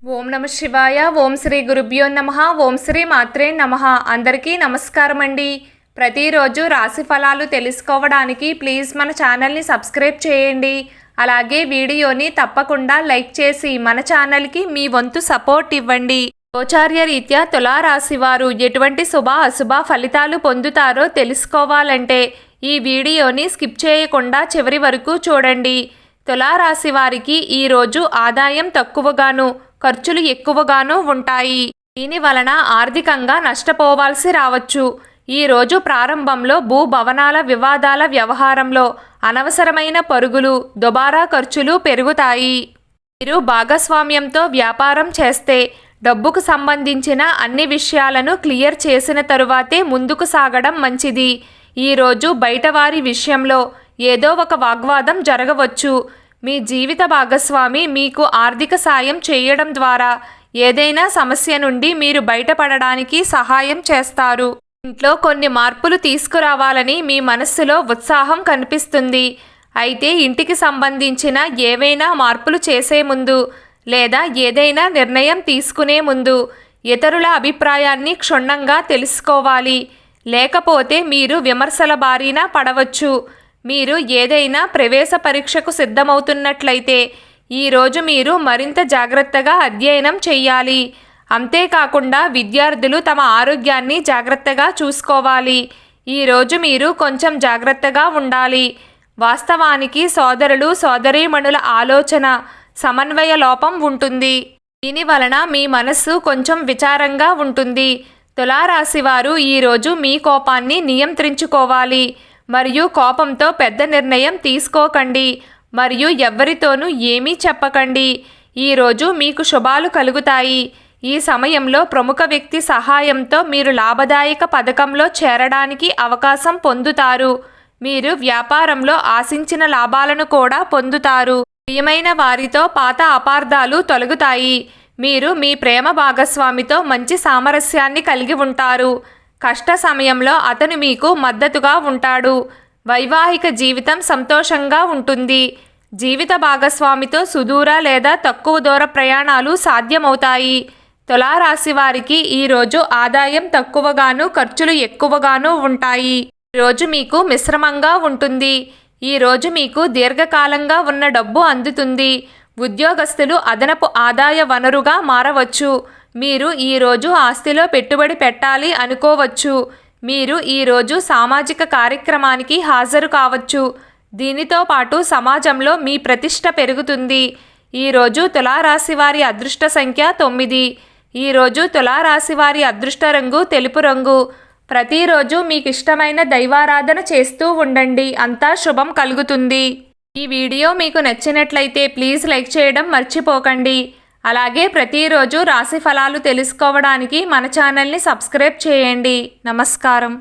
ఓం నమ శివాయ. ఓం శ్రీ గురుభ్యో నమః. ఓం శ్రీ మాత్రే నమః. అందరికీ నమస్కారం అండి. ప్రతిరోజు రాశి ఫలాలు తెలుసుకోవడానికి ప్లీజ్ మన ఛానల్ని సబ్స్క్రైబ్ చేయండి. అలాగే వీడియోని తప్పకుండా లైక్ చేసి మన ఛానల్కి మీ వంతు సపోర్ట్ ఇవ్వండి. గోచార్య రీత్యా తులారాశి వారు ఎటువంటి శుభ అశుభ ఫలితాలు పొందుతారో తెలుసుకోవాలంటే ఈ వీడియోని స్కిప్ చేయకుండా చివరి వరకు చూడండి. తులారాశి వారికి ఈరోజు ఆదాయం తక్కువగాను ఖర్చులు ఎక్కువగాను ఉంటాయి. దీని వలన ఆర్థికంగా నష్టపోవాల్సి రావచ్చు. ఈరోజు ప్రారంభంలో భూభవనాల వివాదాల వ్యవహారంలో అనవసరమైన పరుగులు దుబారా ఖర్చులు పెరుగుతాయి. మీరు భాగస్వామ్యంతో వ్యాపారం చేస్తే డబ్బుకు సంబంధించిన అన్ని విషయాలను క్లియర్ చేసిన తరువాతే ముందుకు సాగడం మంచిది. ఈరోజు బయటవారి విషయంలో ఏదో ఒక వాగ్వాదం జరగవచ్చు. మీ జీవిత భాగస్వామి మీకు ఆర్థిక సాయం చేయడం ద్వారా ఏదైనా సమస్య నుండి మీరు బయటపడడానికి సహాయం చేస్తారు. ఇంట్లో కొన్ని మార్పులు తీసుకురావాలని మీ మనస్సులో ఉత్సాహం కనిపిస్తుంది. అయితే ఇంటికి సంబంధించిన ఏవైనా మార్పులు చేసే ముందు లేదా ఏదైనా నిర్ణయం తీసుకునే ముందు ఇతరుల అభిప్రాయాన్ని క్షుణ్ణంగా తెలుసుకోవాలి. లేకపోతే మీరు విమర్శల బారిన పడవచ్చు. మీరు ఏదైనా ప్రవేశ పరీక్షకు సిద్ధమవుతున్నట్లయితే ఈరోజు మీరు మరింత జాగ్రత్తగా అధ్యయనం చేయాలి. అంతేకాకుండా విద్యార్థులు తమ ఆరోగ్యాన్ని జాగ్రత్తగా చూసుకోవాలి. ఈరోజు మీరు కొంచెం జాగ్రత్తగా ఉండాలి. వాస్తవానికి సోదరులు సోదరీమణుల ఆలోచన సమన్వయ లోపం ఉంటుంది. దీని వలన మీ మనస్సు కొంచెం విచారంగా ఉంటుంది. తులారాశి వారు ఈరోజు మీ కోపాన్ని నియంత్రించుకోవాలి. మరియు కోపంతో పెద్ద నిర్ణయం తీసుకోకండి. మరియు ఎవ్వరితోనూ ఏమీ చెప్పకండి. ఈరోజు మీకు శుభాలు కలుగుతాయి. ఈ సమయంలో ప్రముఖ వ్యక్తి సహాయంతో మీరు లాభదాయక పథకంలో చేరడానికి అవకాశం పొందుతారు. మీరు వ్యాపారంలో ఆశించిన లాభాలను కూడా పొందుతారు. ప్రియమైన వారితో పాత అపార్థాలు తొలగుతాయి. మీరు మీ ప్రేమ భాగస్వామితో మంచి సామరస్యాన్ని కలిగి ఉంటారు. కష్ట సమయంలో అతను మీకు మద్దతుగా ఉంటాడు. వైవాహిక జీవితం సంతోషంగా ఉంటుంది. జీవిత భాగస్వామితో సుదూర లేదా తక్కువ దూర ప్రయాణాలు సాధ్యమవుతాయి. తులారాశి వారికి ఈరోజు ఆదాయం తక్కువగాను ఖర్చులు ఎక్కువగాను ఉంటాయి. ఈరోజు మీకు మిశ్రమంగా ఉంటుంది. ఈరోజు మీకు దీర్ఘకాలంగా ఉన్న డబ్బు అందుతుంది. ఉద్యోగస్తులు అదనపు ఆదాయ వనరుగా మారవచ్చు. మీరు ఈరోజు ఆస్తిలో పెట్టుబడి పెట్టాలి అనుకోవచ్చు. మీరు ఈరోజు సామాజిక కార్యక్రమానికి హాజరు కావచ్చు. దీనితో పాటు సమాజంలో మీ ప్రతిష్ట పెరుగుతుంది. ఈరోజు తులారాశి వారి అదృష్ట సంఖ్య 9. ఈరోజు తులారాశి వారి అదృష్ట రంగు తెలుపు రంగు. ప్రతిరోజు మీకు ఇష్టమైన దైవారాధన చేస్తూ ఉండండి. అంతా శుభం కలుగుతుంది. ఈ వీడియో మీకు నచ్చినట్లయితే ప్లీజ్ లైక్ చేయడం మర్చిపోకండి. అలాగే ప్రతిరోజు రాశి ఫలాలు తెలుసుకోవడానికి మన ఛానల్ని సబ్స్క్రైబ్ చేయండి. నమస్కారం.